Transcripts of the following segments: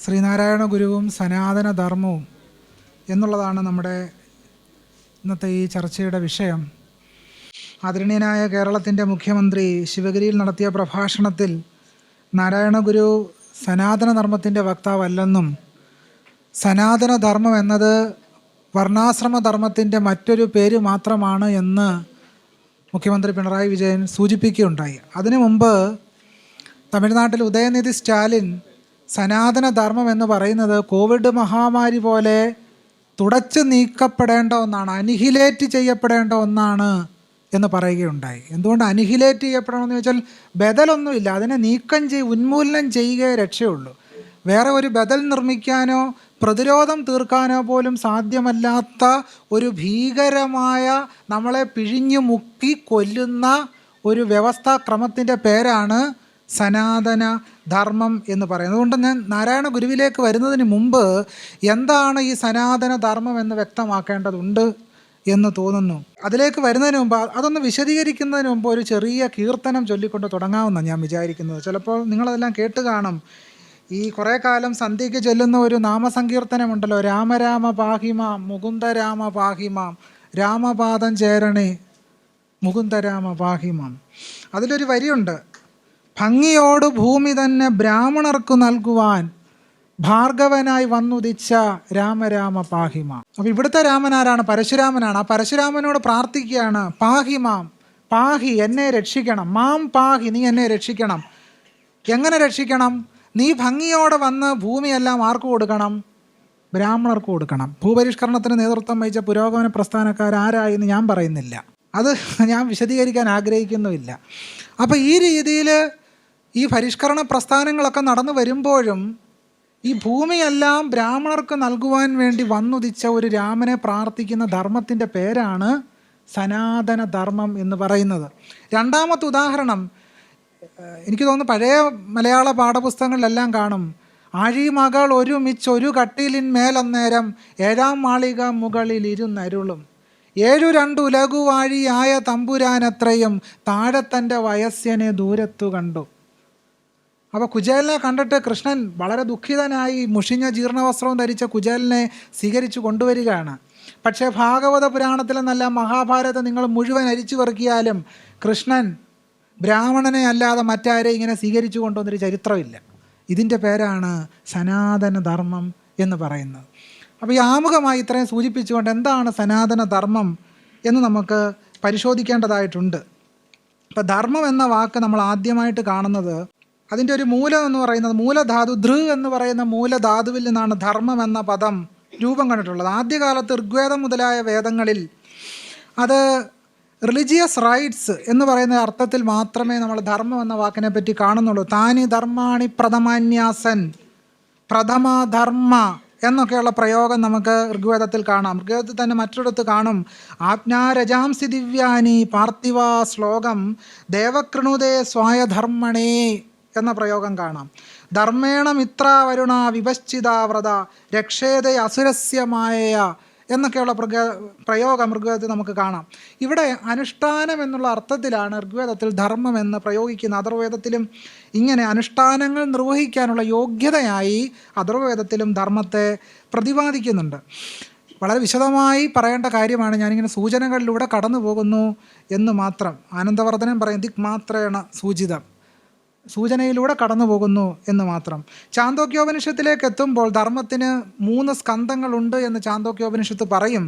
ശ്രീനാരായണ ഗുരുവും സനാതന ധർമ്മവും എന്നുള്ളതാണ് നമ്മുടെ ഇന്നത്തെ ഈ ചർച്ചയുടെ വിഷയം. ആദരണീയനായ കേരളത്തിൻ്റെ മുഖ്യമന്ത്രി ശിവഗിരിയിൽ നടത്തിയ പ്രഭാഷണത്തിൽ നാരായണ ഗുരു സനാതന ധർമ്മത്തിൻ്റെ വക്താവല്ലെന്നും സനാതന ധർമ്മം എന്നത് വർണ്ണാശ്രമ ധർമ്മത്തിൻ്റെ മറ്റൊരു പേര് മാത്രമാണ് എന്ന് മുഖ്യമന്ത്രി പിണറായി വിജയൻ സൂചിപ്പിക്കുകയുണ്ടായി. അതിനു മുമ്പ് തമിഴ്നാട്ടിൽ ഉദയനിധി സ്റ്റാലിൻ സനാതന ധർമ്മം എന്ന് പറയുന്നത് കോവിഡ് മഹാമാരി പോലെ തുടച്ചു നീക്കപ്പെടേണ്ട ഒന്നാണ്, അനിഹിലേറ്റ് ചെയ്യപ്പെടേണ്ട ഒന്നാണ് എന്ന് പറയുകയുണ്ടായി. എന്തുകൊണ്ട് അനിഹിലേറ്റ് ചെയ്യപ്പെടണമെന്ന് ചോദിച്ചാൽ ബദലൊന്നുമില്ല, അതിനെ ഉന്മൂലനം ചെയ്യുകയേ രക്ഷയുള്ളൂ. വേറെ ഒരു ബദൽ നിർമ്മിക്കാനോ പ്രതിരോധം തീർക്കാനോ പോലും സാധ്യമല്ലാത്ത ഒരു ഭീകരമായ, നമ്മളെ പിഴിഞ്ഞു മുക്കി കൊല്ലുന്ന ഒരു വ്യവസ്ഥാക്രമത്തിൻ്റെ പേരാണ് സനാതന ധർമ്മം എന്ന് പറയുന്നത്. അതുകൊണ്ട് ഞാൻ നാരായണ ഗുരുവിലേക്ക് വരുന്നതിന് മുമ്പ് എന്താണ് ഈ സനാതന ധർമ്മം എന്ന് വ്യക്തമാക്കേണ്ടതുണ്ട് എന്ന് തോന്നുന്നു. അതിലേക്ക് വരുന്നതിന് മുമ്പ്, അതൊന്ന് വിശദീകരിക്കുന്നതിന് മുമ്പ് ഒരു ചെറിയ കീർത്തനം ചൊല്ലിക്കൊണ്ട് തുടങ്ങാമെന്നാണ് ഞാൻ വിചാരിക്കുന്നത്. ചിലപ്പോൾ നിങ്ങളതെല്ലാം കേട്ട് കാണും. ഈ കുറേ കാലം സന്ധ്യയ്ക്ക് ചൊല്ലുന്ന ഒരു നാമസങ്കീർത്തനമുണ്ടല്ലോ, രാമരാമ പാഹിമാം മുകുന്ദരാമ പാഹിമാം, രാമപാദം ചേരണേ മുകുന്ദരാമ പാഹിമാം. അതിലൊരു വരിയുണ്ട്, ഭംഗിയോട് ഭൂമി തന്നെ ബ്രാഹ്മണർക്കു നൽകുവാൻ ഭാർഗവനായി വന്നുദിച്ച രാമരാമ പാഹിമ. അപ്പോൾ ഇവിടുത്തെ രാമൻ ആരാണ്? പരശുരാമനാണ്. ആ പരശുരാമനോട് പ്രാർത്ഥിക്കുകയാണ്, പാഹിമാം, പാഹി, എന്നെ രക്ഷിക്കണം, മാം പാഹി, നീ എന്നെ രക്ഷിക്കണം. എങ്ങനെ രക്ഷിക്കണം? നീ ഭംഗിയോടെ വന്ന് ഭൂമിയെല്ലാം ആർക്ക് കൊടുക്കണം? ബ്രാഹ്മണർക്ക് കൊടുക്കണം. ഭൂപരിഷ്കരണത്തിന് നേതൃത്വം വഹിച്ച പുരോഗമന പ്രസ്ഥാനക്കാരാരായെന്ന് ഞാൻ പറയുന്നില്ല, അത് ഞാൻ വിശദീകരിക്കാൻ ആഗ്രഹിക്കുന്നുമില്ല. അപ്പോൾ ഈ രീതിയിൽ ഈ പരിഷ്കരണ പ്രസ്ഥാനങ്ങളൊക്കെ നടന്നു വരുമ്പോഴും ഈ ഭൂമിയെല്ലാം ബ്രാഹ്മണർക്ക് നൽകുവാൻ വേണ്ടി വന്നുദിച്ച ഒരു രാമനെ പ്രാർത്ഥിക്കുന്ന ധർമ്മത്തിൻ്റെ പേരാണ് സനാതന ധർമ്മം എന്ന് പറയുന്നത്. രണ്ടാമത്തെ ഉദാഹരണം എനിക്ക് തോന്നുന്നു പഴയ മലയാള പാഠപുസ്തകങ്ങളിലെല്ലാം കാണും. ആഴിമകൾ ഒരുമിച്ചൊരു കട്ടിലിന്മേലന്നേരം ഏഴാം മാളിക മുകളിൽ ഇരുന്നരുളും, 7 ഉലകുവാഴിയായ തമ്പുരാനത്രയും താഴെ തൻ്റെ വയസ്യനെ ദൂരത്തു കണ്ടു. അപ്പോൾ കുചേലനെ കണ്ടിട്ട് കൃഷ്ണൻ വളരെ ദുഃഖിതനായി മുഷിഞ്ഞ ജീർണവസ്ത്രവും ധരിച്ച കുചേലനെ സ്വീകരിച്ചു കൊണ്ടുവരികയാണ്. പക്ഷേ ഭാഗവത പുരാണത്തിലെന്നല്ല, മഹാഭാരതം നിങ്ങൾ മുഴുവൻ അരിച്ചു പെറുക്കിയാലും കൃഷ്ണൻ ബ്രാഹ്മണനെ അല്ലാതെ മറ്റാരെയും ഇങ്ങനെ സ്വീകരിച്ചു കൊണ്ടുവന്നൊരു ചരിത്രമില്ല. ഇതിൻ്റെ പേരാണ് സനാതന ധർമ്മം എന്ന് പറയുന്നത്. അപ്പോൾ ഈ ആമുഖമായി ഇത്രയും സൂചിപ്പിച്ചുകൊണ്ട് എന്താണ് സനാതന ധർമ്മം എന്ന് നമുക്ക് പരിശോധിക്കേണ്ടതായിട്ടുണ്ട്. അപ്പോൾ ധർമ്മം എന്ന വാക്ക് നമ്മൾ ആദ്യമായിട്ട് കാണുന്നത്, അതിൻ്റെ ഒരു മൂലം എന്ന് പറയുന്നത് മൂലധാതു, ധൃ എന്ന് പറയുന്ന മൂലധാതുവിൽ നിന്നാണ് ധർമ്മം എന്ന പദം രൂപം കണ്ടിട്ടുള്ളത്. ആദ്യകാലത്ത് ഋഗ്വേദം മുതലായ വേദങ്ങളിൽ അത് റിലിജിയസ് റൈറ്റ്സ് എന്ന് പറയുന്ന അർത്ഥത്തിൽ മാത്രമേ നമ്മൾ ധർമ്മം എന്ന വാക്കിനെ പറ്റി കാണുന്നുള്ളൂ. താനി ധർമാണി പ്രഥമാന്യാസൻ, പ്രഥമ ധർമ്മ എന്നൊക്കെയുള്ള പ്രയോഗം നമുക്ക് ഋഗ്വേദത്തിൽ കാണാം. ഋഗ്വേദത്തിൽ തന്നെ മറ്റൊരിടത്ത് കാണും, ആജ്ഞാരജാംസി ദിവ്യാനി പാർത്ഥിവ ശ്ലോകം ദേവകൃണുതേ സ്വായധർമ്മണേ എന്ന പ്രയോഗം കാണാം. ധർമ്മേണ മിത്ര വരുണ വിപശ്ചിത വ്രത രക്ഷേതേ അസുരസ്യമായ എന്നൊക്കെയുള്ള പ്രയോഗം ഋഗ്വേദത്തിൽ നമുക്ക് കാണാം. ഇവിടെ അനുഷ്ഠാനം എന്നുള്ള അർത്ഥത്തിലാണ് ഋഗ്വേദത്തിൽ ധർമ്മം എന്ന് പ്രയോഗിക്കുന്നത്. അഥർവ്വേദത്തിലും ഇങ്ങനെ അനുഷ്ഠാനങ്ങൾ നിർവഹിക്കാനുള്ള യോഗ്യതയായി അഥർവ്വേദത്തിലും ധർമ്മത്തെ പ്രതിപാദിക്കുന്നുണ്ട്. വളരെ വിശദമായി പറയേണ്ട കാര്യമാണ്, ഞാനിങ്ങനെ സൂചനകളിലൂടെ കടന്നു പോകുന്നു എന്ന് മാത്രം. ആനന്ദവർദ്ധനൻ പറയും, ദിക് മാത്രേണ സൂചിതം, സൂചനയിലൂടെ കടന്നു പോകുന്നു എന്ന് മാത്രം. ചാന്തോക്യോപനിഷത്തിലേക്ക് എത്തുമ്പോൾ ധർമ്മത്തിന് 3 സ്കന്ധങ്ങളുണ്ട് എന്ന് ചാന്തോക്യോപനിഷത്ത് പറയും.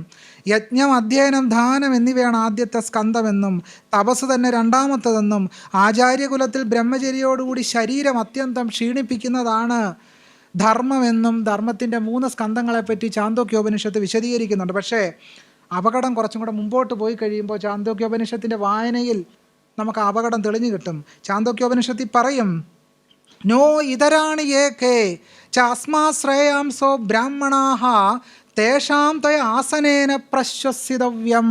യജ്ഞം, അധ്യയനം, ദാനം എന്നിവയാണ് ആദ്യത്തെ സ്കന്ധമെന്നും തപസ് തന്നെ രണ്ടാമത്തതെന്നും ആചാര്യകുലത്തിൽ ബ്രഹ്മചര്യോടുകൂടി ശരീരം അത്യന്തം ക്ഷീണിപ്പിക്കുന്നതാണ് ധർമ്മമെന്നും ധർമ്മത്തിൻ്റെ 3 സ്കന്ധങ്ങളെപ്പറ്റി ചാന്തോക്യോപനിഷത്ത് വിശദീകരിക്കുന്നുണ്ട്. പക്ഷേ അപകടം കുറച്ചും കൂടെ മുമ്പോട്ട് പോയി കഴിയുമ്പോൾ ചാന്തോക്യോപനിഷത്തിൻ്റെ വായനയിൽ നമുക്ക് അപകടം തെളിഞ്ഞു കിട്ടും. ചാന്തോക്യോപനിഷത്തിൽ പറയും, നോ ഇതരാണി ഏകേ ചാസ്മാ ശ്രേയാംസോ ബ്രാഹ്മണാഹ തേഷാം തയ ആസനേന പ്രശ്വസിതവ്യം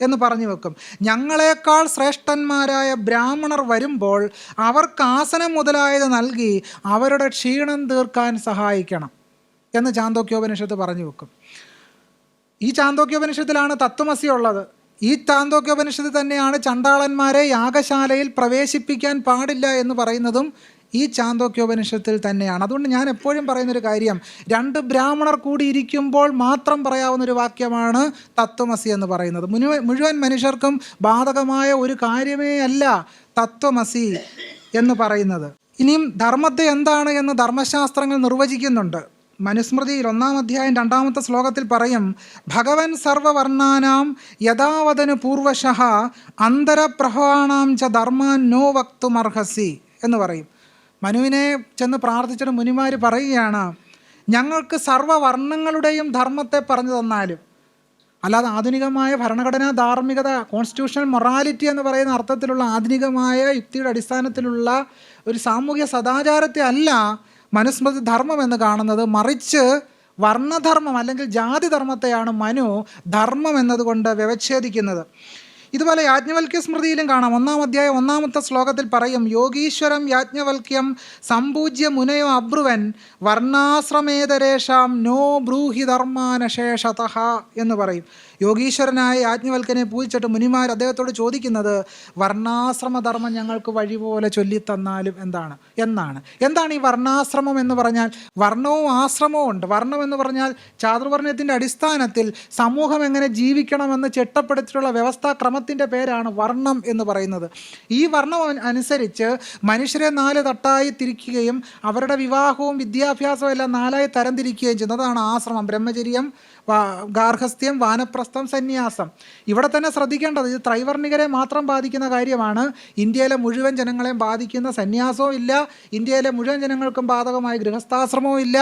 എന്ന് പറഞ്ഞു വെക്കും. ഞങ്ങളെക്കാൾ ശ്രേഷ്ഠന്മാരായ ബ്രാഹ്മണർ വരുമ്പോൾ അവർക്ക് ആസനം മുതലായത് നൽകി അവരുടെ ക്ഷീണം തീർക്കാൻ സഹായിക്കണം എന്ന് ചാന്തോക്യോപനിഷത്ത് പറഞ്ഞു വെക്കും. ഈ ചാന്തോക്യോപനിഷത്തിലാണ് തത്വമസി ഉള്ളത്. ഈ ചാന്തോക്യോപനിഷത്ത് തന്നെയാണ് ചണ്ടാളന്മാരെ യാഗശാലയിൽ പ്രവേശിപ്പിക്കാൻ പാടില്ല എന്ന് പറയുന്നതും ഈ ചാന്തോക്യോപനിഷത്തിൽ തന്നെയാണ്. അതുകൊണ്ട് ഞാൻ എപ്പോഴും പറയുന്നൊരു കാര്യം, രണ്ട് ബ്രാഹ്മണർ കൂടി ഇരിക്കുമ്പോൾ മാത്രം പറയാവുന്നൊരു വാക്യമാണ് തത്വമസി എന്ന് പറയുന്നത്. മുഴുവൻ മനുഷ്യർക്കും ബാധകമായ ഒരു കാര്യമേ അല്ല തത്വമസി എന്ന് പറയുന്നത്. ഇനിയും ധർമ്മത്തെ എന്താണ് എന്ന് ധർമ്മശാസ്ത്രങ്ങൾ നിർവചിക്കുന്നുണ്ട്. മനുസ്മൃതിയിൽ 1-ാം അധ്യായം 2-ാമത്തെ ശ്ലോകത്തിൽ പറയും, ഭഗവൻ സർവവർണ്ണാനാം യഥാവതന് പൂർവശഃ അന്തരപ്രഹാണാം ച ധർമാൻ നോ വക്തുമർഹസി എന്ന് പറയും. മനുവിനെ ചെന്ന് പ്രാർത്ഥിച്ചിട്ട് മുനിമാർ പറയുകയാണ്, ഞങ്ങൾക്ക് സർവ്വവർണ്ണങ്ങളുടെയും ധർമ്മത്തെ പറഞ്ഞു തന്നാലും. അല്ലാതെ ആധുനികമായ ഭരണഘടനാ ധാർമ്മികത, കോൺസ്റ്റിറ്റ്യൂഷണൽ മൊറാലിറ്റി എന്ന് പറയുന്ന അർത്ഥത്തിലുള്ള ആധുനികമായ യുക്തിയുടെ അടിസ്ഥാനത്തിലുള്ള ഒരു സാമൂഹ്യ സദാചാരത്തെ അല്ല മനുസ്മൃതി ധർമ്മം എന്ന് കാണുന്നത്. മറിച്ച് വർണ്ണധർമ്മം അല്ലെങ്കിൽ ജാതിധർമ്മത്തെയാണ് മനു ധർമ്മം എന്നതുകൊണ്ട് വ്യവച്ഛേദിക്കുന്നത്. ഇതുപോലെ യാജ്ഞവൽക്യ സ്മൃതിയിലും കാണാം. 1-ാം അധ്യായം 1-ാമത്തെ ശ്ലോകത്തിൽ പറയും, യോഗീശ്വരം യാജ്ഞവൽക്യം സമ്പൂജ്യ മുനയോ അബ്രുവൻ വർണ്ണാശ്രമേതരേഷാം നോ ബ്രൂഹി ധർമാനശേഷതഃ എന്ന് പറയും. യോഗീശ്വരനായ യാജ്ഞവൽക്കനെ പൂജിച്ചിട്ട് മുനിമാർ അദ്ദേഹത്തോട് ചോദിക്കുന്നത്, വർണ്ണാശ്രമധർമ്മം ഞങ്ങൾക്ക് വഴി പോലെ ചൊല്ലിത്തന്നാലും എന്താണ് ഈ വർണ്ണാശ്രമം എന്ന് പറഞ്ഞാൽ? വർണ്ണവും ആശ്രമവും ഉണ്ട്. വർണ്ണം എന്ന് പറഞ്ഞാൽ ചാതുർവർണ്ണയത്തിൻ്റെ അടിസ്ഥാനത്തിൽ സമൂഹം എങ്ങനെ ജീവിക്കണമെന്ന് ചിട്ടപ്പെടുത്തിയിട്ടുള്ള വ്യവസ്ഥാക്രമത്തിൻ്റെ പേരാണ് വർണ്ണം എന്ന് പറയുന്നത്. ഈ വർണ്ണം അനുസരിച്ച് മനുഷ്യരെ 4 തട്ടായി തിരിക്കുകയും അവരുടെ വിവാഹവും വിദ്യാഭ്യാസവും എല്ലാം 4ആയി തരംതിരിക്കുകയും ചെയ്യുന്നതാണ് ആശ്രമം. ബ്രഹ്മചര്യം, ഗാർഹസ്ഥ്യം, വാനപ്രസ്ഥം, സന്യാസം. ഇവിടെ തന്നെ ശ്രദ്ധിക്കേണ്ടത്, ഇത് ത്രൈവർണികരെ മാത്രം ബാധിക്കുന്ന കാര്യമാണ്. ഇന്ത്യയിലെ മുഴുവൻ ജനങ്ങളെയും ബാധിക്കുന്ന സന്യാസവും ഇല്ല, ഇന്ത്യയിലെ മുഴുവൻ ജനങ്ങൾക്കും ബാധകമായ ഗൃഹസ്ഥാശ്രമവും ഇല്ല,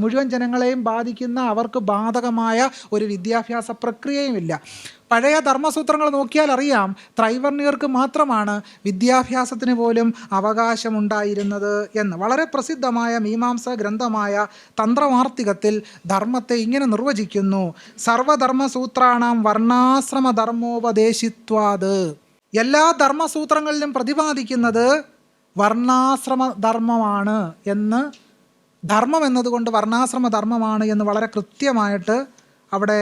മുഴുവൻ ജനങ്ങളെയും ബാധിക്കുന്ന അവർക്ക് ബാധകമായ ഒരു വിദ്യാഭ്യാസ പ്രക്രിയയും ഇല്ല. പഴയ ധർമ്മസൂത്രങ്ങൾ നോക്കിയാൽ അറിയാം, ത്രൈവർണികർക്ക് മാത്രമാണ് വിദ്യാഭ്യാസത്തിന് പോലും അവകാശമുണ്ടായിരുന്നത് എന്ന്. വളരെ പ്രസിദ്ധമായ മീമാംസ ഗ്രന്ഥമായ തന്ത്രവാർത്തികത്തിൽ ധർമ്മത്തെ ഇങ്ങനെ നിർവചിക്കുന്നു, സർവധർമ്മസൂത്രാണാം വർണ്ണാശ്രമ ധർമ്മോപദേശിത്വാത്. എല്ലാ ധർമ്മസൂത്രങ്ങളിലും പ്രതിപാദിക്കുന്നത് വർണ്ണാശ്രമ ധർമ്മമാണ് എന്ന്, ധർമ്മം എന്നതുകൊണ്ട് വർണ്ണാശ്രമ ധർമ്മമാണ് എന്ന് വളരെ കൃത്യമായിട്ട് അവിടെ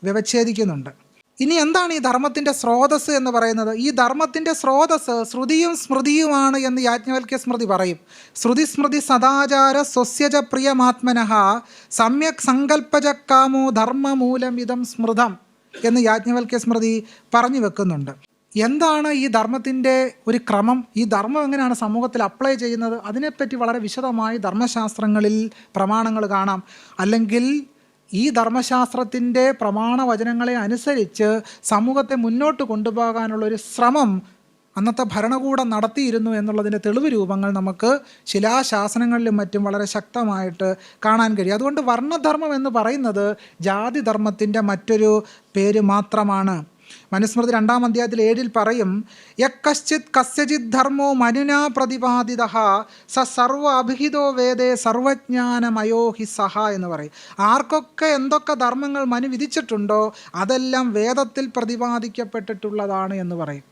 വ്യവച്ഛേദിക്കുന്നുണ്ട്. ഇനി എന്താണ് ഈ ധർമ്മത്തിൻ്റെ സ്രോതസ്സ് എന്ന് പറയുന്നത്? ഈ ധർമ്മത്തിൻ്റെ സ്രോതസ്സ് ശ്രുതിയും സ്മൃതിയുമാണ് എന്ന് യാജ്ഞവൽക്യ സ്മൃതി പറയും. ശ്രുതി സ്മൃതി സദാചാര സ്വസ്യജ പ്രിയമാത്മനഃ സമ്യക് സങ്കല്പജ കാമോ ധർമ്മമൂലം ഇതം സ്മൃതം എന്ന് യാജ്ഞവൽക്യ സ്മൃതി പറഞ്ഞു വെക്കുന്നുണ്ട്. എന്താണ് ഈ ധർമ്മത്തിൻ്റെ ഒരു ക്രമം? ഈ ധർമ്മം എങ്ങനെയാണ് സമൂഹത്തിൽ അപ്ലൈ ചെയ്യുന്നത്? അതിനെപ്പറ്റി വളരെ വിശദമായി ധർമ്മശാസ്ത്രങ്ങളിൽ പ്രമാണങ്ങൾ കാണാം. അല്ലെങ്കിൽ ഈ ധർമ്മശാസ്ത്രത്തിൻ്റെ പ്രമാണവചനങ്ങളെ അനുസരിച്ച് സമൂഹത്തെ മുന്നോട്ട് കൊണ്ടുപോകാനുള്ളൊരു ശ്രമം അന്നത്തെ ഭരണകൂടം നടത്തിയിരുന്നു എന്നുള്ളതിൻ്റെ തെളിവ് രൂപങ്ങൾ നമുക്ക് ശിലാശാസനങ്ങളിലും മറ്റും വളരെ ശക്തമായിട്ട് കാണാൻ കഴിയും. അതുകൊണ്ട് വർണ്ണധർമ്മം എന്ന് പറയുന്നത് ജാതിധർമ്മത്തിൻ്റെ മറ്റൊരു പേര് മാത്രമാണ്. മനുസ്മൃതി 2-ാം അധ്യായത്തിൽ 7-ൽ പറയും, യക്കശ്ചിത് കസ്യചിത് ധർമ്മോ മനുനാ പ്രതിപാദിതഃ സ സർവ അഭിഹിതോ വേദേ സർവജ്ഞാനമയോ ഹി സഹ എന്ന് പറയും. ആർക്കൊക്കെ എന്തൊക്കെ ധർമ്മങ്ങൾ മനു വിധിച്ചിട്ടുണ്ടോ അതെല്ലാം വേദത്തിൽ പ്രതിപാദിക്കപ്പെട്ടിട്ടുള്ളതാണ് എന്ന് പറയും.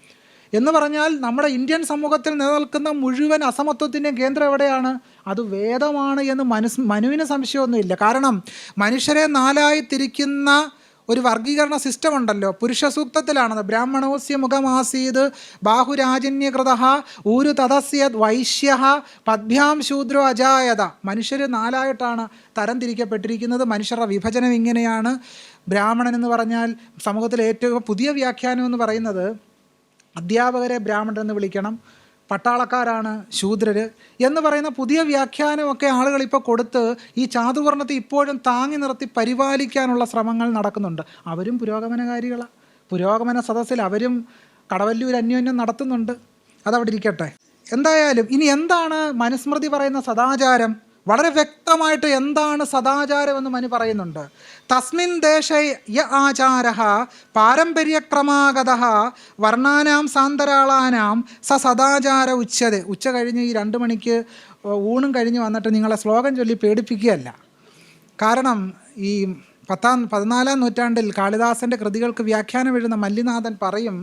എന്ന് പറഞ്ഞാൽ നമ്മുടെ ഇന്ത്യൻ സമൂഹത്തിൽ നിലനിൽക്കുന്ന മുഴുവൻ അസമത്വത്തിൻ്റെയും കേന്ദ്രം എവിടെയാണ്? അത് വേദമാണ് എന്ന് മനുവിന് സംശയമൊന്നുമില്ല. കാരണം മനുഷ്യരെ 4ആയി തിരിക്കുന്ന ഒരു വർഗീകരണ സിസ്റ്റം ഉണ്ടല്ലോ. പുരുഷ സൂക്തത്തിലാണത്, ബ്രാഹ്മണോസ്യ മുഖമാസീത് ബാഹുരാജന്യകൃത ഊരു തദസ്യത് വൈശ്യ പദ്ഭ്യാം ശൂദ്രോ അജായത. മനുഷ്യർ 4ആയിട്ടാണ് തരംതിരിക്കപ്പെട്ടിരിക്കുന്നത്. മനുഷ്യരുടെ വിഭജനം ഇങ്ങനെയാണ്. ബ്രാഹ്മണൻ എന്ന് പറഞ്ഞാൽ സമൂഹത്തിലെ ഏറ്റവും പുതിയ വ്യാഖ്യാനം എന്ന് പറയുന്നത് അധ്യാപകരെ ബ്രാഹ്മണൻ എന്ന് വിളിക്കണം, പട്ടാളക്കാരാണ് ശൂദ്രർ എന്ന് പറയുന്ന പുതിയ വ്യാഖ്യാനമൊക്കെ ആളുകൾ ഇപ്പോൾ കൊടുത്ത് ഈ ചാതുവർണ്ണത്തെ ഇപ്പോഴും താങ്ങി നിർത്തി പരിപാലിക്കാനുള്ള ശ്രമങ്ങൾ നടക്കുന്നുണ്ട്. അവരും പുരോഗമനകാരികളാണ്. പുരോഗമന സദസ്സിൽ അവരും കടവല്ലൂർ അന്യോന്യം നടത്തുന്നുണ്ട്. അതവിടെ ഇരിക്കട്ടെ. എന്തായാലും ഇനി എന്താണ് മനുസ്മൃതി പറയുന്ന സദാചാരം? വളരെ വ്യക്തമായിട്ട് എന്താണ് സദാചാരമെന്ന് മനു പറയുന്നുണ്ട്. തസ്മിൻ ദേശേ യ ആചാരഃ പാരമ്പര്യക്രമാഗതഃ വർണ്ണാനാം സാന്തരാളാനാം സ സദാചാര ഉച്യതേ. ഉച്ച കഴിഞ്ഞ് ഈ 2 മണിക്ക് ഊണും കഴിഞ്ഞ് വന്നിട്ട് നിങ്ങളെ ശ്ലോകം ചൊല്ലി പേടിപ്പിക്കുകയല്ല. കാരണം ഈ 14-ാം നൂറ്റാണ്ടിൽ കാളിദാസൻ്റെ കൃതികൾക്ക് വ്യാഖ്യാനം എഴുതുന്ന മല്ലിനാഥൻ പറയും,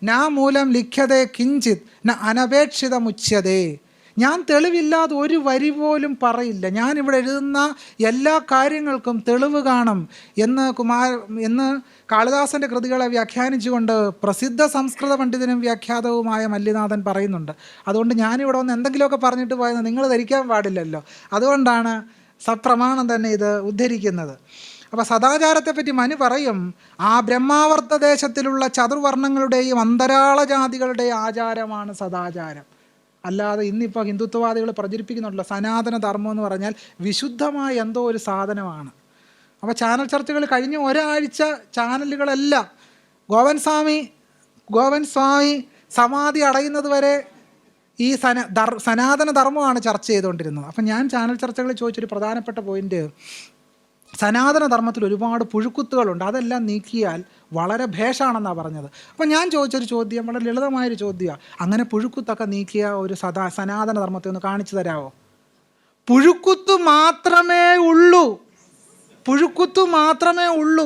നാ മൂലം ലിഖ്യതേ കിഞ്ചിത് ന അനപേക്ഷിതമുച്യതേ. ഞാൻ തെളിവില്ലാതെ ഒരു വരി പോലും പറയില്ല. ഞാനിവിടെ എഴുതുന്ന എല്ലാ കാര്യങ്ങൾക്കും തെളിവ് കാണും എന്ന് കാളിദാസൻ്റെ കൃതികളെ വ്യാഖ്യാനിച്ചുകൊണ്ട് പ്രസിദ്ധ സംസ്കൃത പണ്ഡിതനും വ്യാഖ്യാതവുമായ മല്ലിനാഥൻ പറയുന്നുണ്ട്. അതുകൊണ്ട് ഞാനിവിടെ വന്ന് എന്തെങ്കിലുമൊക്കെ പറഞ്ഞിട്ട് പോയെന്ന് നിങ്ങൾ ധരിക്കാൻ പാടില്ലല്ലോ. അതുകൊണ്ടാണ് സപ്രമാണം തന്നെ ഇത് ഉദ്ധരിക്കുന്നത്. അപ്പോൾ സദാചാരത്തെപ്പറ്റി മനു പറയും, ആ ബ്രഹ്മാവർത്ത ദേശത്തിലുള്ള ചതുർവർണ്ണങ്ങളുടെയും അന്തരാള ജാതികളുടെയും ആചാരമാണ് സദാചാരം. അല്ലാതെ ഇന്നിപ്പോൾ ഹിന്ദുത്വവാദികൾ പ്രചരിപ്പിക്കുന്നുണ്ടല്ലോ സനാതന ധർമ്മം എന്ന് പറഞ്ഞാൽ വിശുദ്ധമായ എന്തോ ഒരു സാധനമാണ്. അപ്പോൾ ചാനൽ ചർച്ചകൾ കഴിഞ്ഞ ഒരാഴ്ച ചാനലുകളെല്ലാം ഗോവൻ സ്വാമി സമാധി അടയുന്നത് വരെ ഈ സനാതന ധർമ്മമാണ് ചർച്ച ചെയ്തുകൊണ്ടിരുന്നത്. അപ്പം ഞാൻ ചാനൽ ചർച്ചകളിൽ ചോദിച്ചൊരു പ്രധാനപ്പെട്ട പോയിന്റ്, സനാതന ധർമ്മത്തിൽ ഒരുപാട് പുഴുക്കുത്തുകളുണ്ട്, അതെല്ലാം നീക്കിയാൽ വളരെ ഭേഷാണെന്നാണ് പറഞ്ഞത്. അപ്പം ഞാൻ ചോദിച്ചൊരു ചോദ്യം, വളരെ ലളിതമായൊരു ചോദ്യമാണ്, അങ്ങനെ പുഴുക്കുത്തൊക്കെ നീക്കിയ ഒരു സനാതന ധർമ്മത്തെ ഒന്ന് കാണിച്ചു തരാമോ? പുഴുക്കുത്തു മാത്രമേ ഉള്ളൂ,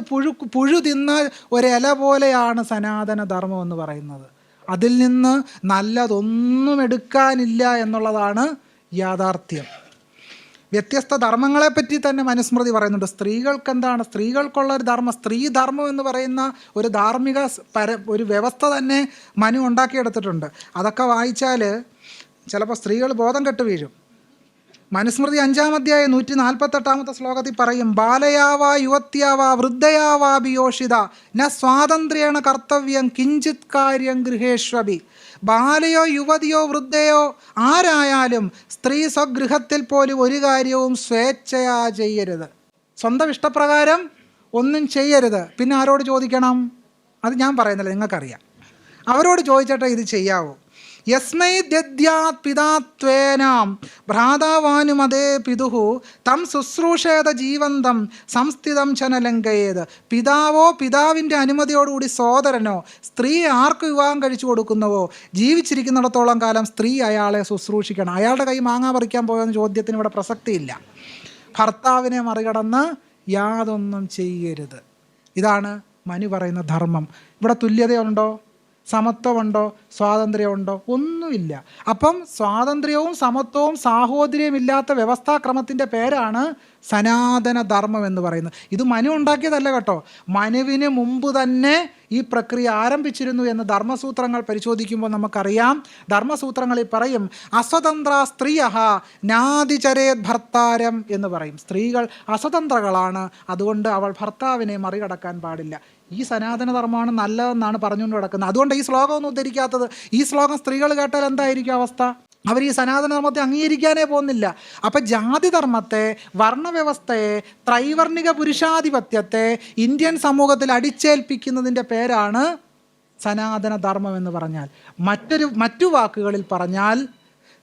പുഴു തിന്ന ഒരില പോലെയാണ് സനാതന ധർമ്മം എന്ന് പറയുന്നത്. അതിൽ നിന്ന് നല്ലതൊന്നും എടുക്കാനില്ല എന്നുള്ളതാണ് യാഥാർത്ഥ്യം. വ്യത്യസ്ത ധർമ്മങ്ങളെപ്പറ്റി തന്നെ മനുസ്മൃതി പറയുന്നുണ്ട്. സ്ത്രീകൾക്ക് എന്താണ്, സ്ത്രീകൾക്കുള്ള ഒരു ധർമ്മം, സ്ത്രീ ധർമ്മം എന്ന് പറയുന്ന ഒരു ധാർമ്മിക ഒരു വ്യവസ്ഥ തന്നെ മനു ഉണ്ടാക്കിയെടുത്തിട്ടുണ്ട്. അതൊക്കെ വായിച്ചാൽ ചിലപ്പോൾ സ്ത്രീകൾ ബോധം കെട്ട് വീഴും. മനുസ്മൃതി 5-ാം അധ്യായം 148-ാമത്തെ ശ്ലോകത്തിൽ പറയും, ബാലയാവാ യുവത്യാവാ വൃദ്ധയാവാ ബിയോഷിത ന സ്വാതന്ത്ര്യേണ കർത്തവ്യം കിഞ്ചിത് കാര്യം ഗൃഹേഷ്വപി. ബാലയോ യുവതിയോ വൃദ്ധയോ ആരായാലും സ്ത്രീ സ്വഗൃഹത്തിൽ പോലും ഒരു കാര്യവും സ്വേച്ഛയാ ചെയ്യരുത്, സ്വന്തം ഇഷ്ടപ്രകാരം ഒന്നും ചെയ്യരുത്. പിന്നെ ആരോട് ചോദിക്കണം? അത് ഞാൻ പറയുന്നില്ല, നിങ്ങൾക്കറിയാം. അവരോട് ചോദിച്ചിട്ടേ ഇത് ചെയ്യാവൂ. യസ്മൈ ദദ്യാത് പിതാത്വേനാം ഭ്രാതാവാനുമതേ പിതുഹു തം ശുശ്രൂഷേത ജീവന്തം സംസ്ഥിതം ചനലങ്കയേത്. പിതാവോ പിതാവിൻ്റെ അനുമതിയോടുകൂടി സോദരനോ സ്ത്രീയെ ആർക്ക് വിവാഹം കഴിച്ചു കൊടുക്കുന്നുവോ ജീവിച്ചിരിക്കുന്നിടത്തോളം കാലം സ്ത്രീ അയാളെ ശുശ്രൂഷിക്കണം. അയാളുടെ കൈ മാങ്ങ പറിക്കാൻ പോയെന്ന ചോദ്യത്തിന് ഇവിടെ പ്രസക്തിയില്ല. ഭർത്താവിനെ മറികടന്ന് യാതൊന്നും ചെയ്യരുത്. ഇതാണ് മനു പറയുന്ന ധർമ്മം. ഇവിടെ തുല്യതയുണ്ടോ? സമത്വമുണ്ടോ? സ്വാതന്ത്ര്യമുണ്ടോ? ഒന്നുമില്ല. അപ്പം സ്വാതന്ത്ര്യവും സമത്വവും സാഹോദര്യവും ഇല്ലാത്ത വ്യവസ്ഥാക്രമത്തിൻ്റെ പേരാണ് സനാതന ധർമ്മം എന്ന് പറയുന്നത്. ഇത് മനു ഉണ്ടാക്കിയതല്ല കേട്ടോ, മനുവിന് മുമ്പ് തന്നെ ഈ പ്രക്രിയ ആരംഭിച്ചിരുന്നു എന്ന് ധർമ്മസൂത്രങ്ങൾ പരിശോധിക്കുമ്പോൾ നമുക്കറിയാം. ധർമ്മസൂത്രങ്ങളിൽ പറയും, അസ്വതന്ത്ര സ്ത്രീയഃ നാദിചരേത് ഭർത്താരം എന്ന് പറയും. സ്ത്രീകൾ അസ്വതന്ത്രകളാണ്, അതുകൊണ്ട് അവൾ ഭർത്താവിനെ മറികടക്കാൻ പാടില്ല. ഈ സനാതന ധർമ്മമാണ് നല്ലതെന്നാണ് പറഞ്ഞുകൊണ്ട് കിടക്കുന്നത്. അതുകൊണ്ട് ഈ ശ്ലോകം ഒന്നും ഉദ്ധരിക്കാത്തത്. ഈ ശ്ലോകം സ്ത്രീകൾ കേട്ടാൽ എന്തായിരിക്കും അവസ്ഥ? അവർ ഈ സനാതന ധർമ്മത്തെ അംഗീകരിക്കാനേ പോകുന്നില്ല. അപ്പം ജാതിധർമ്മത്തെ, വർണ്ണവ്യവസ്ഥയെ, ത്രൈവർണിക പുരുഷാധിപത്യത്തെ ഇന്ത്യൻ സമൂഹത്തിൽ അടിച്ചേൽപ്പിക്കുന്നതിൻ്റെ പേരാണ് സനാതന ധർമ്മം എന്ന് പറഞ്ഞാൽ. മറ്റു വാക്കുകളിൽ പറഞ്ഞാൽ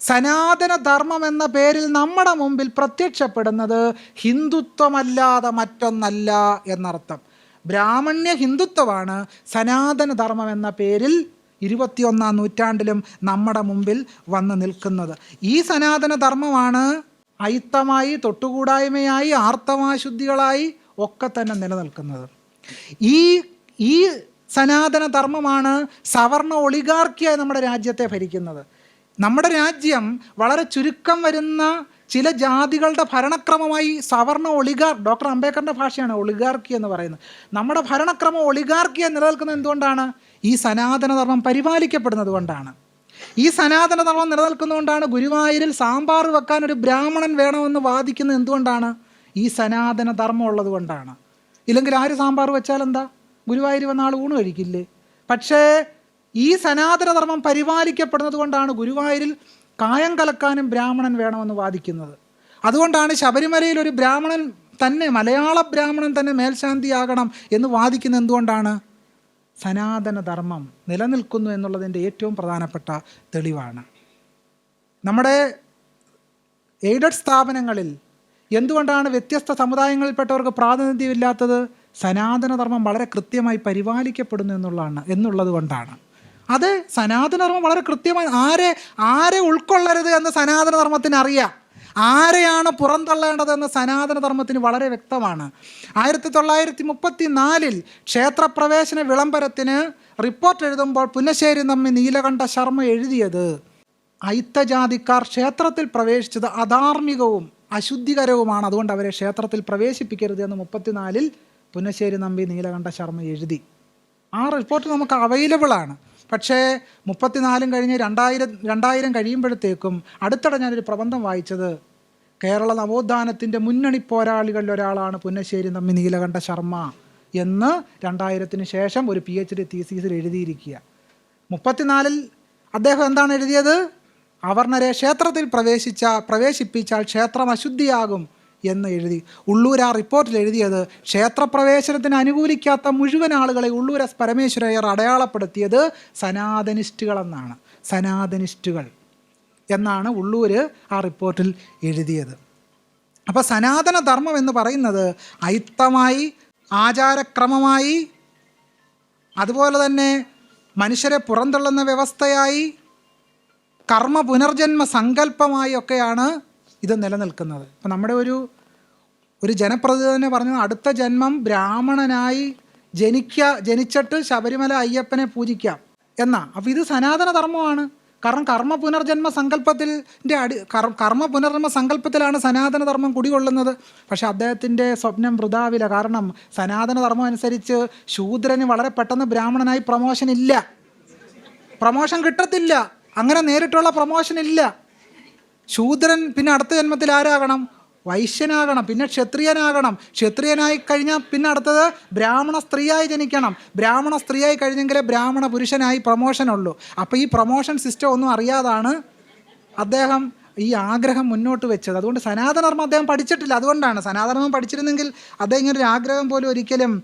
സനാതന ധർമ്മം എന്ന പേരിൽ നമ്മുടെ മുമ്പിൽ പ്രത്യക്ഷപ്പെടുന്നത് ഹിന്ദുത്വമല്ലാതെ മറ്റൊന്നല്ല എന്നർത്ഥം. ബ്രാഹ്മണ്യ ഹിന്ദുത്വമാണ് സനാതന ധർമ്മം എന്ന പേരിൽ 21-ാം നൂറ്റാണ്ടിലും നമ്മുടെ മുമ്പിൽ വന്ന് നിൽക്കുന്നത്. ഈ സനാതന ധർമ്മമാണ് അയിത്തമായി, തൊട്ടുകൂടായ്മയായി, ആർത്തവാശുദ്ധികളായി ഒക്കെ തന്നെ നിലനിൽക്കുന്നത്. ഈ സനാതന ധർമ്മമാണ് സവർണ ഒളിഗാർക്കിയായി നമ്മുടെ രാജ്യത്തെ ഭരിക്കുന്നത്. നമ്മുടെ രാജ്യം വളരെ ചുരുക്കം വരുന്ന ചില ജാതികളുടെ ഭരണക്രമമായി സവർണ ഡോക്ടർ അംബേദ്കറിൻ്റെ ഭാഷയാണ് ഒളിഗാർക്കി എന്ന് പറയുന്നത്. നമ്മുടെ ഭരണക്രമം ഒളിഗാർക്കിയായി നിലനിൽക്കുന്നത് എന്തുകൊണ്ടാണ്? ഈ സനാതന ധർമ്മം പരിപാലിക്കപ്പെടുന്നത് കൊണ്ടാണ്. ഈ സനാതന ധർമ്മം നിലനിൽക്കുന്നതുകൊണ്ടാണ് ഗുരുവായൂരിൽ സാമ്പാർ വെക്കാൻ ഒരു ബ്രാഹ്മണൻ വേണമെന്ന് വാദിക്കുന്നത് എന്തുകൊണ്ടാണ്? ഈ സനാതന ധർമ്മം ഉള്ളത് കൊണ്ടാണ്. ഇല്ലെങ്കിൽ ആര് സാമ്പാർ വെച്ചാൽ എന്താ? ഗുരുവായൂർ വന്ന ആൾ ഊണ് കഴിക്കില്ലേ? പക്ഷേ ഈ സനാതന ധർമ്മം പരിപാലിക്കപ്പെടുന്നത് കൊണ്ടാണ് ഗുരുവായൂരിൽ കായം കലക്കാനും ബ്രാഹ്മണൻ വേണമെന്ന് വാദിക്കുന്നത്. അതുകൊണ്ടാണ് ശബരിമലയിൽ ഒരു ബ്രാഹ്മണൻ തന്നെ, മലയാള ബ്രാഹ്മണൻ തന്നെ മേൽശാന്തിയാകണം എന്ന് വാദിക്കുന്നത് എന്തുകൊണ്ടാണ്? സനാതന ധർമ്മം നിലനിൽക്കുന്നു എന്നുള്ളതിൻ്റെ ഏറ്റവും പ്രധാനപ്പെട്ട തെളിവാണ്. നമ്മുടെ എയ്ഡഡ് സ്ഥാപനങ്ങളിൽ എന്തുകൊണ്ടാണ് വ്യത്യസ്ത സമുദായങ്ങളിൽപ്പെട്ടവർക്ക് പ്രാതിനിധ്യമില്ലാത്തത്? സനാതന ധർമ്മം വളരെ കൃത്യമായി പരിപാലിക്കപ്പെടുന്നു എന്നുള്ളത് കൊണ്ടാണ്. അത് സനാതനധർമ്മം വളരെ കൃത്യമായി ആരെ ഉൾക്കൊള്ളരുത് എന്ന് സനാതനധർമ്മത്തിന് അറിയാം. ആരെയാണ് പുറന്തള്ളേണ്ടതെന്ന് സനാതനധർമ്മത്തിന് വളരെ വ്യക്തമാണ്. 1934 ക്ഷേത്രപ്രവേശന വിളംബരത്തിന് റിപ്പോർട്ട് എഴുതുമ്പോൾ പുന്നശ്ശേരി നമ്മി നീലകണ്ഠ ശർമ്മ എഴുതിയത്, അയിത്തജാതിക്കാർ ക്ഷേത്രത്തിൽ പ്രവേശിച്ചത് അധാർമികവും അശുദ്ധികരവുമാണ്, അതുകൊണ്ട് അവരെ ക്ഷേത്രത്തിൽ പ്രവേശിപ്പിക്കരുത് എന്ന് 34-ൽ പുന്നശ്ശേരി നമ്പി നീലകണ്ഠ ശർമ്മ എഴുതി. ആ റിപ്പോർട്ട് നമുക്ക് അവൈലബിളാണ്. പക്ഷേ 34 കഴിഞ്ഞ് 2000 കഴിയുമ്പോഴത്തേക്കും അടുത്തിടെ ഞാനൊരു പ്രബന്ധം വായിച്ചത് കേരള നവോത്ഥാനത്തിൻ്റെ മുന്നണി പോരാളികളിൽ ഒരാളാണ് പുന്നശ്ശേരി നമ്പി നീലകണ്ഠ ശർമ്മ എന്ന് 2000-ന് ശേഷം ഒരു PhD തീസിസിൽ എഴുതിയിരിക്കുക. 34-ൽ അദ്ദേഹം എന്താണ് എഴുതിയത്? അവർണരെ ക്ഷേത്രത്തിൽ പ്രവേശിപ്പിച്ചാൽ ക്ഷേത്രം അശുദ്ധിയാകും എന്ന് എഴുതി. ഉള്ളൂർ ആ റിപ്പോർട്ടിൽ എഴുതിയത് ക്ഷേത്രപ്രവേശനത്തിന് അനുകൂലിക്കാത്ത മുഴുവൻ ആളുകളെ ഉള്ളൂർ എസ് പരമേശ്വരയ്യർ അടയാളപ്പെടുത്തിയത് സനാതനിസ്റ്റുകളെന്നാണ്. സനാതനിസ്റ്റുകൾ എന്നാണ് ഉള്ളൂർ ആ റിപ്പോർട്ടിൽ എഴുതിയത്. അപ്പോൾ സനാതനധർമ്മം എന്ന് പറയുന്നത് അയിത്തമായി, ആചാരക്രമമായി, അതുപോലെ തന്നെ മനുഷ്യരെ പുറന്തള്ളുന്ന വ്യവസ്ഥയായി, കർമ്മ പുനർജന്മ സങ്കല്പമായി ഒക്കെയാണ് ഇത് നിലനിൽക്കുന്നത്. ഇപ്പം നമ്മുടെ ഒരു ജനപ്രതിനിധി തന്നെ പറഞ്ഞത് അടുത്ത ജന്മം ബ്രാഹ്മണനായി ജനിച്ചിട്ട് ശബരിമല അയ്യപ്പനെ പൂജിക്കാം എന്നാ. അപ്പോൾ ഇത് സനാതനധർമ്മമാണ്. കാരണം കർമ്മ പുനർജന്മ സങ്കല്പത്തിലാണ് സനാതനധർമ്മം കുടികൊള്ളുന്നത്. പക്ഷെ അദ്ദേഹത്തിൻ്റെ സ്വപ്നം വൃഥാവില. കാരണം സനാതനധർമ്മം അനുസരിച്ച് ശൂദ്രന് വളരെ പെട്ടെന്ന് ബ്രാഹ്മണനായി പ്രമോഷൻ കിട്ടത്തില്ല. അങ്ങനെ നേരിട്ടുള്ള പ്രമോഷൻ ഇല്ല. ശൂദ്രൻ പിന്നെ അടുത്ത ജന്മത്തിൽ ആരാകണം? വൈശ്യനാകണം, പിന്നെ ക്ഷത്രിയനാകണം. ക്ഷത്രിയനായി കഴിഞ്ഞാൽ പിന്നെ അടുത്തത് ബ്രാഹ്മണ സ്ത്രീയായി ജനിക്കണം. ബ്രാഹ്മണ സ്ത്രീയായി കഴിഞ്ഞെങ്കിലേ ബ്രാഹ്മണ പുരുഷനായി പ്രമോഷനുള്ളൂ. അപ്പോൾ ഈ പ്രമോഷൻ സിസ്റ്റം ഒന്നും അറിയാതാണ് അദ്ദേഹം ഈ ആഗ്രഹം മുന്നോട്ട് വെച്ചത്. അതുകൊണ്ട് സനാതനധർമ്മം അദ്ദേഹം പഠിച്ചിട്ടില്ല. അതുകൊണ്ടാണ് സനാതനധർമ്മം പഠിച്ചിരുന്നെങ്കിൽ അദ്ദേഹം ഇങ്ങനൊരു ആഗ്രഹം പോലും ഒരിക്കലും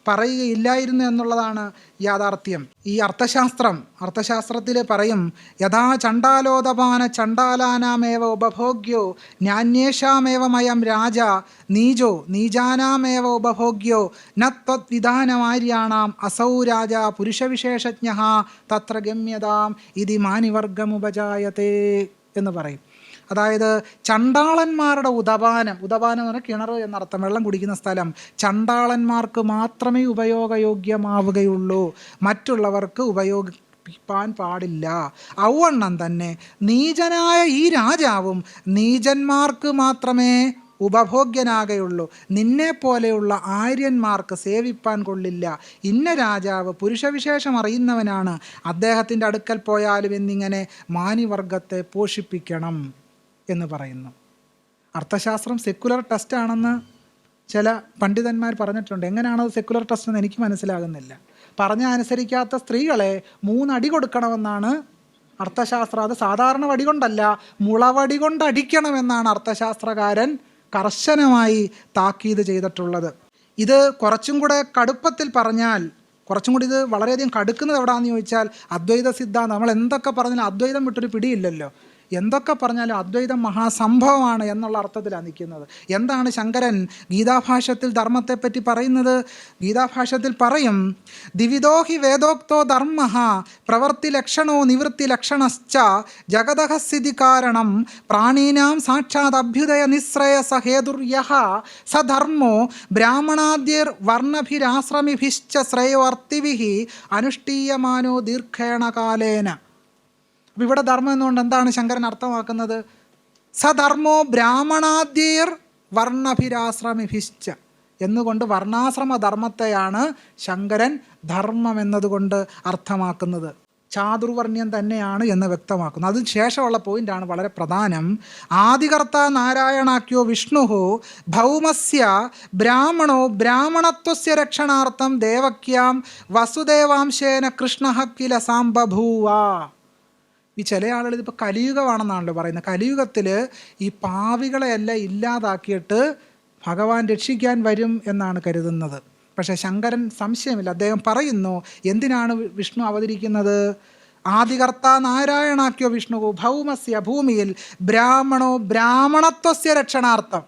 പറയുകയില്ലായിരുന്നു എന്നുള്ളതാണ് യാഥാർത്ഥ്യം. ഈ അർത്ഥശാസ്ത്രത്തിൽ പറയും, യഥാ ചണ്ഡാലോദപാന ചണ്ഡാലാനാമേവ ഉപഭോഗ്യോ ന്യാന്യേഷാമേവ മയം രാജ നീജോ നീജാനാമേവ ഉപഭോഗ്യോ ന ത്വദ്വിധാനമാര്യാണാം അസൗ രാജ പുരുഷവിശേഷജ്ഞ തത്ര ഗമ്യതാം ഇതി മാനിവർഗമുപജായത്തെ എന്ന് പറയും. അതായത് ചണ്ടാളന്മാരുടെ ഉദപാനം എന്ന് പറഞ്ഞാൽ കിണർ എന്നർത്ഥം, വെള്ളം കുടിക്കുന്ന സ്ഥലം, ചണ്ടാളന്മാർക്ക് മാത്രമേ ഉപയോഗയോഗ്യമാവുകയുള്ളൂ, മറ്റുള്ളവർക്ക് ഉപയോഗിപ്പാൻ പാടില്ല. ഔവണ്ണം തന്നെ നീചനായ ഈ രാജാവും നീചന്മാർക്ക് മാത്രമേ ഉപഭോഗ്യനാകെയുള്ളൂ. നിന്നെപ്പോലെയുള്ള ആര്യന്മാർക്ക് സേവിപ്പാൻ കൊള്ളില്ല. ഇന്ന രാജാവ് പുരുഷവിശേഷം അറിയുന്നവനാണ്, അദ്ദേഹത്തിൻ്റെ അടുക്കൽ പോയാലും എന്നിങ്ങനെ മാനിവർഗത്തെ പോഷിപ്പിക്കണം എന്ന് പറയുന്നു. അർത്ഥശാസ്ത്രം സെക്കുലർ ടെസ്റ്റാണെന്ന് ചില പണ്ഡിതന്മാർ പറഞ്ഞിട്ടുണ്ട്. എങ്ങനെയാണത് സെക്കുലർ ടെസ്റ്റ് എന്ന് എനിക്ക് മനസ്സിലാകുന്നില്ല. പറഞ്ഞ അനുസരിക്കാത്ത സ്ത്രീകളെ 3 അടി കൊടുക്കണമെന്നാണ് അർത്ഥശാസ്ത്രം. അത് സാധാരണ വടി കൊണ്ടല്ല, മുളവടി കൊണ്ടടിക്കണമെന്നാണ് അർത്ഥശാസ്ത്രകാരൻ കർശനമായി താക്കീത് ചെയ്തിട്ടുള്ളത്. ഇത് കുറച്ചും കൂടെ കടുപ്പത്തിൽ പറഞ്ഞാൽ, കുറച്ചും കൂടി ഇത് വളരെയധികം കടുക്കുന്നത് എവിടെയാണെന്ന് ചോദിച്ചാൽ അദ്വൈത സിദ്ധാന്തം. നമ്മൾ എന്തൊക്കെ പറഞ്ഞാലും അദ്വൈതം വിട്ടൊരു പിടിയില്ലല്ലോ. എന്തൊക്കെ പറഞ്ഞാലും അദ്വൈതം മഹാസംഭവമാണ് എന്നുള്ള അർത്ഥത്തിലാണ് നിൽക്കുന്നത്. എന്താണ് ശങ്കരൻ ഗീതാഭാഷ്യത്തിൽ ധർമ്മത്തെപ്പറ്റി പറയുന്നത്? ഗീതാഭാഷ്യത്തിൽ പറയും, ദിവിദോ ഹി വേദോക്തോ ധർമ്മ പ്രവൃത്തി ലക്ഷണോ നിവൃത്തി ലക്ഷണശ്ച ജഗതഃ സ്ഥിതി കാരണം പ്രാണീനാം സാക്ഷാത് അഭ്യുദയ നിശ്രേയസ ഹേതുർയഃ സധർമ്മോ ബ്രാഹ്മണാദ്യർ വർണ്ണഭിരാശ്രമിഭിശ്ച ശ്രേയോ അർത്തിഭിഃ അനുഷ്ഠീയമാനോ ദീർഘേണ കാലേന. അപ്പം ഇവിടെ ധർമ്മം എന്നുകൊണ്ട് എന്താണ് ശങ്കരൻ അർത്ഥമാക്കുന്നത്? സധർമ്മോ ബ്രാഹ്മണാദ്യർ വർണ്ണഭിരാശ്രമിഭിശ്ച എന്നുകൊണ്ട് വർണ്ണാശ്രമ ധർമ്മത്തെയാണ് ശങ്കരൻ ധർമ്മം എന്നതുകൊണ്ട് അർത്ഥമാക്കുന്നത്. ചാതുർവർണ്ണ്യം തന്നെയാണ് എന്ന് വ്യക്തമാക്കുന്നു. അതിന് ശേഷമുള്ള പോയിൻ്റാണ് വളരെ പ്രധാനം. ആദികർത്ത നാരായണാഖ്യോ വിഷ്ണു ഭൗമസ്യ ബ്രാഹ്മണോ ബ്രാഹ്മണത്വസ്യ രക്ഷണാർത്ഥം ദേവക്യാം വസുദേവാംശേന കൃഷ്ണ കില സാംബഭൂവ. ഈ ചില ആളുകൾ ഇതിപ്പോൾ കലിയുഗമാണെന്നാണല്ലോ പറയുന്നത്. കലിയുഗത്തിൽ ഈ പാവികളെയെല്ലാം ഇല്ലാതാക്കിയിട്ട് ഭഗവാൻ രക്ഷിക്കാൻ വരും എന്നാണ് കരുതുന്നത്. പക്ഷേ ശങ്കരൻ സംശയമില്ല, അദ്ദേഹം പറയുന്നു എന്തിനാണ് വിഷ്ണു അവതരിക്കുന്നത്? ആദികർത്ത നാരായണാഖ്യോ വിഷ്ണു ഭൗമസ്യ ഭൂമിയിൽ ബ്രാഹ്മണോ ബ്രാഹ്മണത്വസ്യ രക്ഷണാർത്ഥം.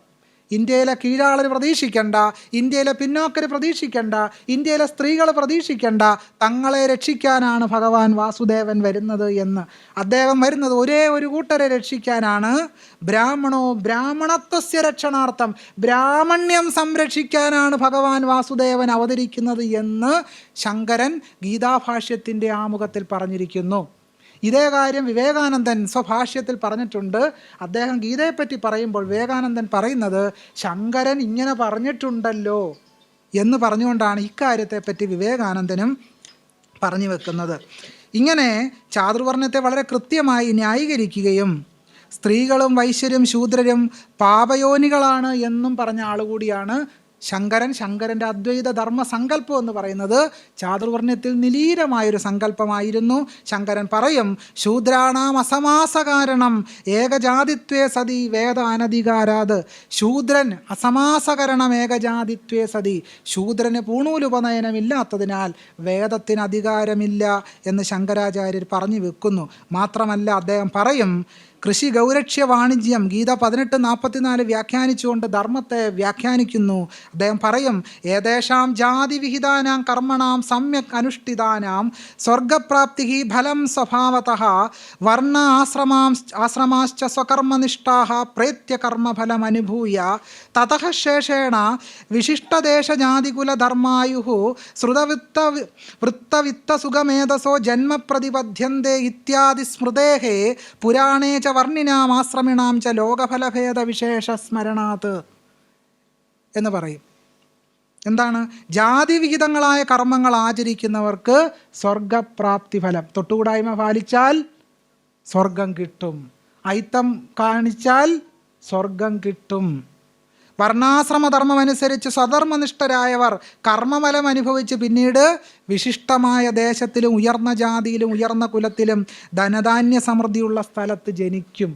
ഇന്ത്യയിലെ കീഴാളർ പ്രതീക്ഷിക്കേണ്ട, ഇന്ത്യയിലെ പിന്നോക്കർ പ്രതീക്ഷിക്കേണ്ട, ഇന്ത്യയിലെ സ്ത്രീകൾ പ്രതീക്ഷിക്കേണ്ട, തങ്ങളെ രക്ഷിക്കാനാണ് ഭഗവാൻ വാസുദേവൻ വരുന്നത് എന്ന്. അദ്ദേഹം വരുന്നത് ഒരേ ഒരു കൂട്ടരെ രക്ഷിക്കാനാണ്. ബ്രാഹ്മണോ ബ്രാഹ്മണത്വസ്യ രക്ഷണാർത്ഥം, ബ്രാഹ്മണ്യം സംരക്ഷിക്കാനാണ് ഭഗവാൻ വാസുദേവൻ അവതരിക്കുന്നത് എന്ന് ശങ്കരൻ ഗീതാഭാഷ്യത്തിൻ്റെ ആമുഖത്തിൽ പറഞ്ഞിരിക്കുന്നു. ഇതേ കാര്യം വിവേകാനന്ദൻ സ്വഭാഷ്യത്തിൽ പറഞ്ഞിട്ടുണ്ട്. അദ്ദേഹം ഗീതയെപ്പറ്റി പറയുമ്പോൾ വിവേകാനന്ദൻ പറയുന്നത് ശങ്കരൻ ഇങ്ങനെ പറഞ്ഞിട്ടുണ്ടല്ലോ എന്ന് പറഞ്ഞുകൊണ്ടാണ് ഇക്കാര്യത്തെപ്പറ്റി വിവേകാനന്ദനും പറഞ്ഞു വെക്കുന്നത്. ഇങ്ങനെ ചാതുർവർണ്ണയത്തെ വളരെ കൃത്യമായി ന്യായീകരിക്കുകയും സ്ത്രീകളും വൈശ്യരും ശൂദ്രരും പാപയോനികളാണ് എന്നും പറഞ്ഞ ആളുകൂടിയാണ് ശങ്കരൻ. ശങ്കരൻ്റെ അദ്വൈത ധർമ്മ സങ്കല്പം എന്ന് പറയുന്നത് ചാതുർവർണ്ണയത്തിൽ നിലീനമായൊരു സങ്കല്പമായിരുന്നു. ശങ്കരൻ പറയും, ശൂദ്രാണാം അസമാസകാരണം ഏകജാതിത്വേ സതി വേദ അനധികാരാത്. ശൂദ്രൻ അസമാസകരണം ഏകജാതിത്വേ സതി. ശൂദ്രന് പൂണൂലുപനയനമില്ലാത്തതിനാൽ വേദത്തിന് അധികാരമില്ല എന്ന് ശങ്കരാചാര്യർ പറഞ്ഞു വെക്കുന്നു. മാത്രമല്ല അദ്ദേഹം പറയും, കൃഷി ഗൗരക്ഷ്യ വാണിജ്യം ഗീത 18:44 വ്യാഖ്യാനിച്ചുകൊണ്ട് ധർമ്മത്തെ വ്യാഖ്യാനിക്കുന്നു. അദ്ദേഹം പറയും, ഏതേഷാം ജാതിവിഹിതാനാം കർമ്മണാം സമ്യക് അനുഷ്ഠിതാനാം സ്വർഗപ്രാപ്തി ഫലം സ്വഭാവതഃ വർണ്ണ ആശ്രമാശ്ച സ്വകർമ്മനിഷ്ഠാഃ പ്രേത്യ കർമ്മഫലം അനുഭൂയ തതഃ ശേഷേണ വിശിഷ്ടദേശജാതികുലധർമായുഃ ശ്രുതവൃത്തവിത്തസുഖമേധസോ ജന്മപ്രതിപദ്ധ്യന്തെ ഇത്യാദി സ്മൃതേഃ പുരാണേ ച വർണ്ണിനാം ആശ്രമിണാം ച ലോകഫലഭേദ വിശേഷ സ്മരണാത് എന്ന് പറയും. എന്താണ്? ജാതിവിഹിതങ്ങളായ കർമ്മങ്ങൾ ആചരിക്കുന്നവർക്ക് സ്വർഗപ്രാപ്തി ഫലം. തൊട്ടുകൂടായ്മ പാലിച്ചാൽ സ്വർഗം കിട്ടും, അയിത്തം കാണിച്ചാൽ സ്വർഗം കിട്ടും. വർണ്ണാശ്രമധർമ്മമനുസരിച്ച് സ്വധർമ്മനിഷ്ഠരായവർ കർമ്മഫലം അനുഭവിച്ച് പിന്നീട് വിശിഷ്ടമായ ദേശത്തിലും ഉയർന്ന ജാതിയിലും ഉയർന്ന കുലത്തിലും ധനധാന്യ സമൃദ്ധിയുള്ള സ്ഥലത്ത് ജനിക്കും.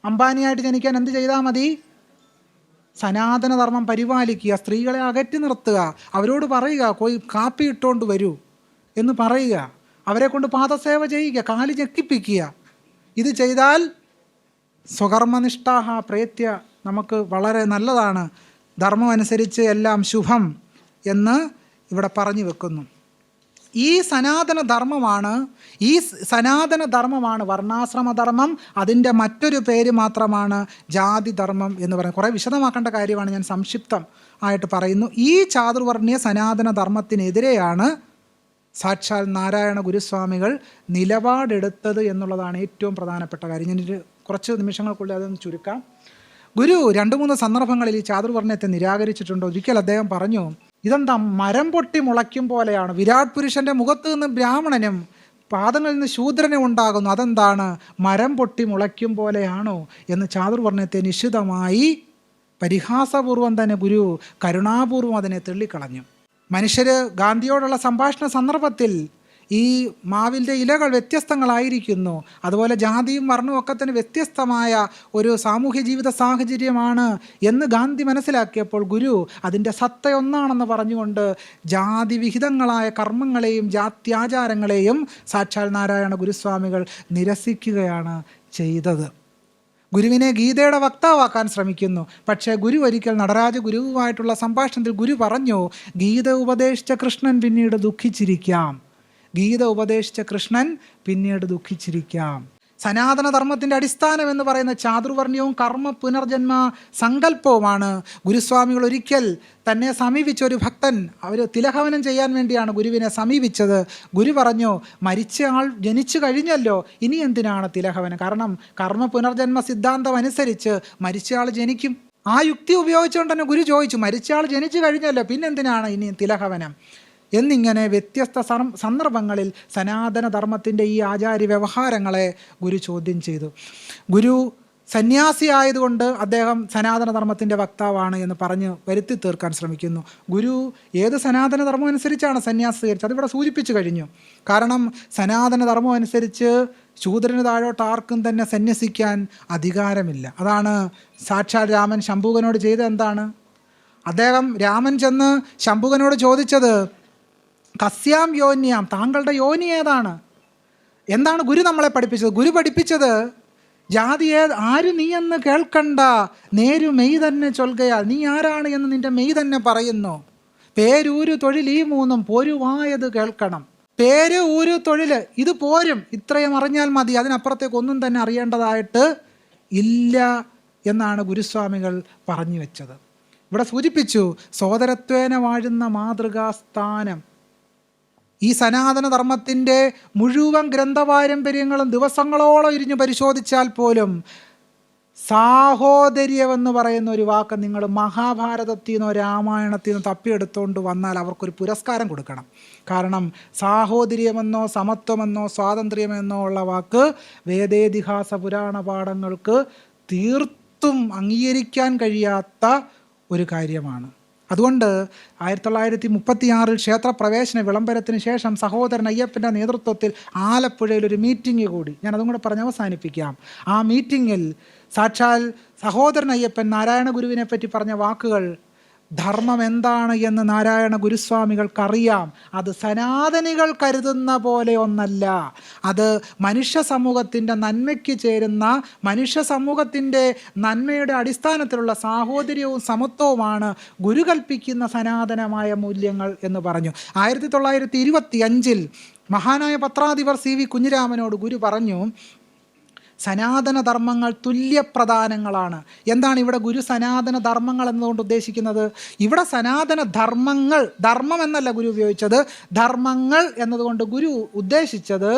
അംബാനിയായിട്ട് ജനിക്കാൻ എന്ത് ചെയ്താൽ മതി? സനാതനധർമ്മം പരിപാലിക്കുക, സ്ത്രീകളെ അകറ്റി നിർത്തുക, അവരോട് പറയുക പോയി കാപ്പി ഇട്ടുകൊണ്ട് വരൂ എന്ന് പറയുക, അവരെ കൊണ്ട് പാദസേവ ചെയ്യുക, കാല് ഞെക്കിപ്പിക്കുക. ഇത് ചെയ്താൽ സ്വകർമ്മനിഷ്ഠാഹ പ്രേത്യ നമുക്ക് വളരെ നല്ലതാണ്, ധർമ്മം അനുസരിച്ച് എല്ലാം ശുഭം എന്ന് ഇവിടെ പറഞ്ഞു വെക്കുന്നു. ഈ സനാതനധർമ്മമാണ് വർണ്ണാശ്രമധർമ്മം. അതിൻ്റെ മറ്റൊരു പേര് മാത്രമാണ് ജാതിധർമ്മം എന്ന് പറയുന്നത്. കുറേ വിശദമാക്കേണ്ട കാര്യമാണ്, ഞാൻ സംക്ഷിപ്തം ആയിട്ട് പറയുന്നു. ഈ ചാതുർവർണ്ണീയ സനാതനധർമ്മത്തിനെതിരെയാണ് സാക്ഷാൽ നാരായണ ഗുരുസ്വാമികൾ നിലപാടെടുത്തത് എന്നുള്ളതാണ് ഏറ്റവും പ്രധാനപ്പെട്ട കാര്യം. ഞാനൊരു കുറച്ച് നിമിഷങ്ങൾക്കുള്ളിൽ അതൊന്ന് ചുരുക്കാം. ഗുരു 2-3 സന്ദർഭങ്ങളിൽ ഈ ചാതുർവർണ്ണയത്തെ നിരാകരിച്ചിട്ടുണ്ട്. ഒരിക്കൽ അദ്ദേഹം പറഞ്ഞു, ഇതെന്താ മരം പൊട്ടി മുളയ്ക്കും പോലെയാണ്. വിരാട് പുരുഷൻ്റെ മുഖത്ത് നിന്ന് ബ്രാഹ്മണനും പാദങ്ങളിൽ നിന്ന് ശൂദ്രനും ഉണ്ടാകുന്നു, അതെന്താണ് മരം പൊട്ടി മുളയ്ക്കും പോലെയാണോ എന്ന് ചാതുർവർണ്ണയത്തെ നിശിതമായി പരിഹാസപൂർവം തന്നെ ഗുരു കരുണാപൂർവം അതിനെ തള്ളിക്കളഞ്ഞു. മനുഷ്യർ ഗാന്ധിയോടുള്ള സംഭാഷണ സന്ദർഭത്തിൽ ഈ മാവിൻ്റെ ഇലകൾ വ്യത്യസ്തങ്ങളായിരിക്കുന്നു, അതുപോലെ ജാതിയും വർണ്ണവും ഒക്കെ തന്നെ വ്യത്യസ്തമായ ഒരു സാമൂഹ്യ ജീവിത സാഹചര്യമാണ് എന്ന് ഗാന്ധി മനസ്സിലാക്കിയപ്പോൾ ഗുരു അതിൻ്റെ സത്ത ഒന്നാണെന്ന് പറഞ്ഞുകൊണ്ട് ജാതിവിഹിതങ്ങളായ കർമ്മങ്ങളെയും ജാത്യാചാരങ്ങളെയും സാക്ഷാൽ നാരായണ ഗുരുസ്വാമികൾ നിരസിക്കുകയാണ് ചെയ്തത്. ഗുരുവിനെ ഗീതയുടെ വക്താവാക്കാൻ ശ്രമിക്കുന്നു. പക്ഷേ ഗുരു ഒരിക്കൽ നടരാജ ഗുരുവുമായിട്ടുള്ള സംഭാഷണത്തിൽ ഗുരു പറഞ്ഞു, ഗീത ഉപദേശിച്ച കൃഷ്ണൻ പിന്നീട് ദുഃഖിച്ചിരിക്കാം. സനാതനധർമ്മത്തിൻ്റെ അടിസ്ഥാനം എന്ന് പറയുന്ന ചാതുർവർണ്ണയവും കർമ്മ പുനർജന്മ സങ്കല്പവുമാണ്. ഗുരുസ്വാമികൾ ഒരിക്കൽ തന്നെ സമീപിച്ച ഒരു ഭക്തൻ, അവർ തിലഹവനം ചെയ്യാൻ വേണ്ടിയാണ് ഗുരുവിനെ സമീപിച്ചത്. ഗുരു പറഞ്ഞു, മരിച്ച ആൾ ജനിച്ചു കഴിഞ്ഞല്ലോ, ഇനി എന്തിനാണ് തിലഹവനം? കാരണം കർമ്മ പുനർജന്മ സിദ്ധാന്തം അനുസരിച്ച് മരിച്ച ആൾ ജനിക്കും. ആ യുക്തി ഉപയോഗിച്ചുകൊണ്ട് തന്നെ ഗുരു ചോദിച്ചു, മരിച്ച ആൾ ജനിച്ചു കഴിഞ്ഞല്ലോ, പിന്നെന്തിനാണ് ഇനി തിലഹവനം? എന്നിങ്ങനെ വ്യത്യസ്ത സന്ദർഭങ്ങളിൽ സനാതനധർമ്മത്തിൻ്റെ ഈ ആചാര്യ വ്യവഹാരങ്ങളെ ഗുരു ചോദ്യം ചെയ്തു. ഗുരു സന്യാസിയായതുകൊണ്ട് അദ്ദേഹം സനാതനധർമ്മത്തിൻ്റെ വക്താവാണ് എന്ന് പറഞ്ഞ് വരുത്തി തീർക്കാൻ ശ്രമിക്കുന്നു. ഗുരു ഏത് സനാതനധർമ്മം അനുസരിച്ചാണ് സന്യാസം സ്വീകരിച്ചത് അതിവിടെ സൂചിപ്പിച്ചു കഴിഞ്ഞു. കാരണം സനാതനധർമ്മം അനുസരിച്ച് ശൂദ്രന് താഴോട്ട് ആർക്കും തന്നെ സന്യസിക്കാൻ അധികാരമില്ല. അതാണ് സാക്ഷാൽ രാമൻ ശംഭുകനോട് ചെയ്തത്. എന്താണ് അദ്ദേഹം രാമൻ ചെന്ന് ശംഭുകനോട് ചോദിച്ചത്? കസ്യാം യോന്യാം, താങ്കളുടെ യോനി ഏതാണ്? എന്താണ് ഗുരു നമ്മളെ പഠിപ്പിച്ചത്? ഗുരു പഠിപ്പിച്ചത് ജാതി ആര് നീ എന്ന് കേൾക്കണ്ട, നേരു മെയ് തന്നെ ചൊൽകയാൽ. നീ ആരാണ് എന്ന് നിന്റെ മെയ് തന്നെ പറയുന്നു. പേരൂരു തൊഴിൽ ഈ മൂന്നും പോരുവായത് കേൾക്കണം. പേര്, ഊര്, തൊഴിൽ, ഇത് പോരും. ഇത്രയും അറിഞ്ഞാൽ മതി, അതിനപ്പുറത്തേക്ക് ഒന്നും തന്നെ അറിയേണ്ടതായിട്ട് ഇല്ല എന്നാണ് ഗുരുസ്വാമികൾ പറഞ്ഞു വെച്ചത്. ഇവിടെ സൂചിപ്പിച്ചു, സോദരത്വേന വാഴുന്ന മാതൃകാസ്ഥാനം. ഈ സനാതനധർമ്മത്തിൻ്റെ മുഴുവൻ ഗ്രന്ഥപാരമ്പര്യങ്ങളും ദിവസങ്ങളോളം ഇരിഞ്ഞ് പരിശോധിച്ചാൽ പോലും സാഹോദര്യമെന്ന് പറയുന്ന ഒരു വാക്ക് നിങ്ങൾ മഹാഭാരതത്തിൽ നിന്നോ രാമായണത്തിൽ നിന്നോ തപ്പിയെടുത്തുകൊണ്ട് വന്നാൽ അവർക്കൊരു പുരസ്കാരം കൊടുക്കണം. കാരണം സാഹോദര്യമെന്നോ സമത്വമെന്നോ സ്വാതന്ത്ര്യമെന്നോ ഉള്ള വാക്ക് വേദേതിഹാസ പുരാണ പാഠങ്ങൾക്ക് തീർത്തും അംഗീകരിക്കാൻ കഴിയാത്ത ഒരു കാര്യമാണ്. അതുകൊണ്ട് 1936 ക്ഷേത്രപ്രവേശന വിളംബരത്തിന് ശേഷം സഹോദരൻ അയ്യപ്പൻ്റെ നേതൃത്വത്തിൽ ആലപ്പുഴയിൽ ഒരു മീറ്റിംഗ് കൂടി. ഞാനതും കൂടെ പറഞ്ഞ് അവസാനിപ്പിക്കാം. ആ മീറ്റിങ്ങിൽ സാക്ഷാൽ സഹോദരൻ അയ്യപ്പൻ നാരായണ ഗുരുവിനെ പറ്റി പറഞ്ഞ വാക്കുകൾ, ധർമ്മം എന്താണ് എന്ന് നാരായണ ഗുരുസ്വാമികൾക്കറിയാം. അത് സനാതനികൾ കരുതുന്ന പോലെ ഒന്നല്ല. അത് മനുഷ്യ സമൂഹത്തിൻ്റെ നന്മയ്ക്ക് ചേരുന്ന, മനുഷ്യ സമൂഹത്തിൻ്റെ നന്മയുടെ അടിസ്ഥാനത്തിലുള്ള സാഹോദര്യവും സമത്വവുമാണ് ഗുരു കൽപ്പിക്കുന്ന സനാതനമായ മൂല്യങ്ങൾ എന്ന് പറഞ്ഞു. 1925 മഹാനായ പത്രാധിപർ CV കുഞ്ഞിരാമനോട് ഗുരു പറഞ്ഞു, സനാതന ധർമ്മങ്ങൾ തുല്യപ്രധാനങ്ങളാണ്. എന്താണ് ഇവിടെ ഗുരു സനാതന ധർമ്മങ്ങൾ എന്നതുകൊണ്ട് ഉദ്ദേശിക്കുന്നത്? ഇവിടെ സനാതന ധർമ്മങ്ങൾ, ധർമ്മം എന്നല്ല ഗുരു ഉപയോഗിച്ചത്, ധർമ്മങ്ങൾ എന്നതുകൊണ്ട് ഗുരു ഉദ്ദേശിച്ചത്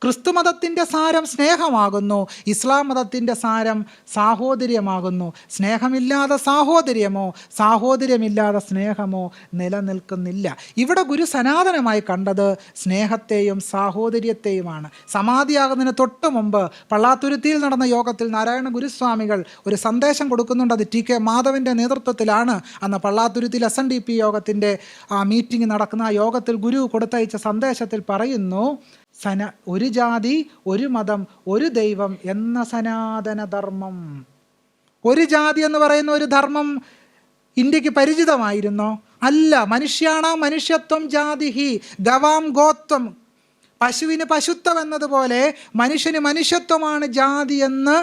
ക്രിസ്തുമതത്തിൻ്റെ സാരം സ്നേഹമാകുന്നു, ഇസ്ലാം മതത്തിൻ്റെ സാരം സാഹോദര്യമാകുന്നു. സ്നേഹമില്ലാതെ സാഹോദര്യമോ സാഹോദര്യമില്ലാതെ സ്നേഹമോ നിലനിൽക്കുന്നില്ല. ഇവിടെ ഗുരു സനാതനമായി കണ്ടത് സ്നേഹത്തെയും സാഹോദര്യത്തെയുമാണ്. സമാധിയാകുന്നതിന് തൊട്ട് മുമ്പ് പള്ളാത്തുരുത്തിയിൽ നടന്ന യോഗത്തിൽ നാരായണ ഗുരുസ്വാമികൾ ഒരു സന്ദേശം കൊടുക്കുന്നുണ്ട്. അത് TK മാധവൻ്റെ നേതൃത്വത്തിലാണ്. അന്ന് പള്ളാത്തുരുത്തിയിൽ SNDP യോഗത്തിൻ്റെ മീറ്റിംഗ് നടക്കുന്ന ആ യോഗത്തിൽ ഗുരു കൊടുത്തയച്ച സന്ദേശത്തിൽ പറയുന്നു, ഒരു ജാതി, ഒരു മതം, ഒരു ദൈവം എന്ന സനാതന ധർമ്മം. ഒരു ജാതി എന്ന് പറയുന്ന ഒരു ധർമ്മം ഇന്ത്യക്ക് പരിചിതമായിരുന്നോ? അല്ല. മനുഷ്യാണ മനുഷ്യത്വം ജാതിഹി ഗവാം ഗോത്വം. പശുവിന് പശുത്വം എന്നതുപോലെ മനുഷ്യന് മനുഷ്യത്വമാണ് ജാതി എന്ന്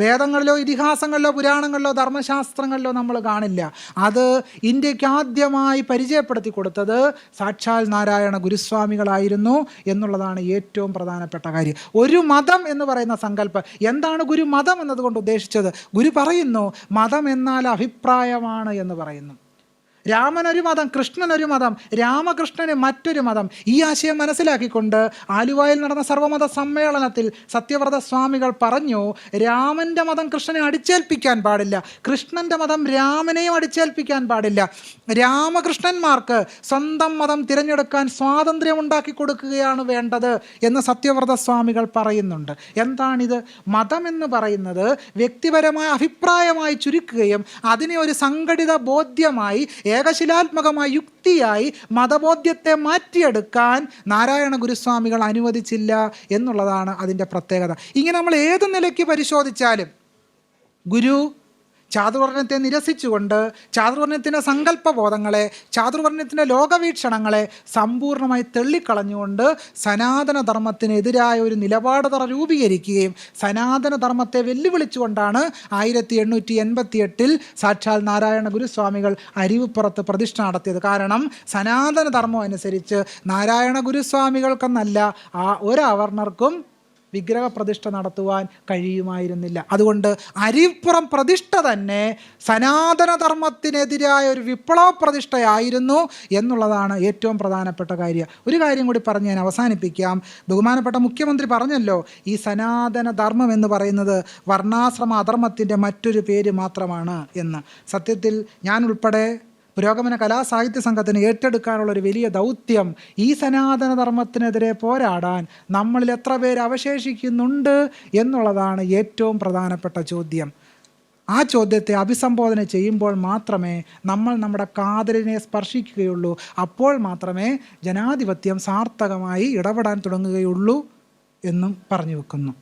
വേദങ്ങളിലോ ഇതിഹാസങ്ങളിലോ പുരാണങ്ങളിലോ ധർമ്മശാസ്ത്രങ്ങളിലോ നമ്മൾ കാണില്ല. അത് ഇന്ത്യക്ക് ആദ്യമായി പരിചയപ്പെടുത്തി കൊടുത്തത് സാക്ഷാൽ നാരായണ ഗുരുസ്വാമികളായിരുന്നു എന്നുള്ളതാണ് ഏറ്റവും പ്രധാനപ്പെട്ട കാര്യം. ഒരു മതം എന്ന് പറയുന്ന സങ്കല്പം എന്താണ് ഗുരു മതം എന്നതുകൊണ്ട് ഉദ്ദേശിച്ചത്? ഗുരു പറയുന്നു, മതം എന്നാൽ അഭിപ്രായമാണ് എന്ന് പറയുന്നു. രാമനൊരു മതം, കൃഷ്ണനൊരു മതം, രാമകൃഷ്ണന് മറ്റൊരു മതം. ഈ ആശയം മനസ്സിലാക്കിക്കൊണ്ട് ആലുവായിൽ നടന്ന സർവമത സമ്മേളനത്തിൽ സത്യവ്രത സ്വാമികൾ പറഞ്ഞു, രാമൻ്റെ മതം കൃഷ്ണനെ അടിച്ചേൽപ്പിക്കാൻ പാടില്ല, കൃഷ്ണൻ്റെ മതം രാമനെയും അടിച്ചേൽപ്പിക്കാൻ പാടില്ല. രാമകൃഷ്ണന്മാർക്ക് സ്വന്തം മതം തിരഞ്ഞെടുക്കാൻ സ്വാതന്ത്ര്യം ഉണ്ടാക്കി കൊടുക്കുകയാണ് വേണ്ടത് എന്ന് സത്യവ്രത സ്വാമികൾ പറയുന്നുണ്ട്. എന്താണിത്? മതം എന്ന് പറയുന്നത് വ്യക്തിപരമായ അഭിപ്രായമായി ചുരുക്കുകയും അതിനെ ഒരു സംഘടിത ബോധ്യമായി, ഏകശിലാത്മകമായ യുക്തിയായി മതബോധ്യത്തെ മാറ്റിയെടുക്കാൻ നാരായണ ഗുരുസ്വാമികൾ അനുവദിച്ചില്ല എന്നുള്ളതാണ് അതിൻ്റെ പ്രത്യേകത. ഇങ്ങനെ നമ്മൾ ഏത് നിലയ്ക്ക് പരിശോധിച്ചാലും ഗുരു ചാതുർവർണ്ണയത്തെ നിരസിച്ചുകൊണ്ട് ചാതുർവർണ്ണയത്തിൻ്റെ സങ്കല്പബോധങ്ങളെ, ചാതുർവർണ്ണയത്തിൻ്റെ ലോകവീക്ഷണങ്ങളെ സമ്പൂർണ്ണമായി തള്ളിക്കളഞ്ഞുകൊണ്ട് സനാതനധർമ്മത്തിനെതിരായ ഒരു നിലപാട് രൂപീകരിക്കുകയും സനാതനധർമ്മത്തെ വെല്ലുവിളിച്ചുകൊണ്ടാണ് 1888 സാക്ഷാൽ നാരായണ ഗുരുസ്വാമികൾ അരുവിപ്പുറത്ത് പ്രതിഷ്ഠ നടത്തിയത്. കാരണം സനാതനധർമ്മം അനുസരിച്ച് നാരായണ ഗുരുസ്വാമികൾക്കെന്നല്ല ഒരവർണർക്കും വിഗ്രഹ പ്രതിഷ്ഠ നടത്തുവാൻ കഴിയുമായിരുന്നില്ല. അതുകൊണ്ട് അരുവിപ്പുറം പ്രതിഷ്ഠ തന്നെ സനാതനധർമ്മത്തിനെതിരായ ഒരു വിപ്ലവ പ്രതിഷ്ഠയായിരുന്നു എന്നുള്ളതാണ് ഏറ്റവും പ്രധാനപ്പെട്ട കാര്യം. ഒരു കാര്യം കൂടി പറഞ്ഞ് ഞാൻ അവസാനിപ്പിക്കാം. ബഹുമാനപ്പെട്ട മുഖ്യമന്ത്രി പറഞ്ഞല്ലോ, ഈ സനാതനധർമ്മം എന്ന് പറയുന്നത് വർണ്ണാശ്രമ അധർമ്മത്തിൻ്റെ മറ്റൊരു പേര് മാത്രമാണ് എന്ന്. സത്യത്തിൽ ഞാൻ ഉൾപ്പെടെ പുരോഗമന കലാസാഹിത്യ സംഘത്തിന് ഏറ്റെടുക്കാനുള്ളൊരു വലിയ ദൗത്യം ഈ സനാതനധർമ്മത്തിനെതിരെ പോരാടാൻ നമ്മളിൽ എത്ര പേര് അവശേഷിക്കുന്നുണ്ട് എന്നുള്ളതാണ് ഏറ്റവും പ്രധാനപ്പെട്ട ചോദ്യം. ആ ചോദ്യത്തെ അഭിസംബോധന ചെയ്യുമ്പോൾ മാത്രമേ നമ്മൾ നമ്മുടെ കാതലിനെ സ്പർശിക്കുകയുള്ളൂ. അപ്പോൾ മാത്രമേ ജനാധിപത്യം സാർത്ഥകമായി ഇടപെടാൻ തുടങ്ങുകയുള്ളൂ എന്നും പറഞ്ഞു വെക്കുന്നു.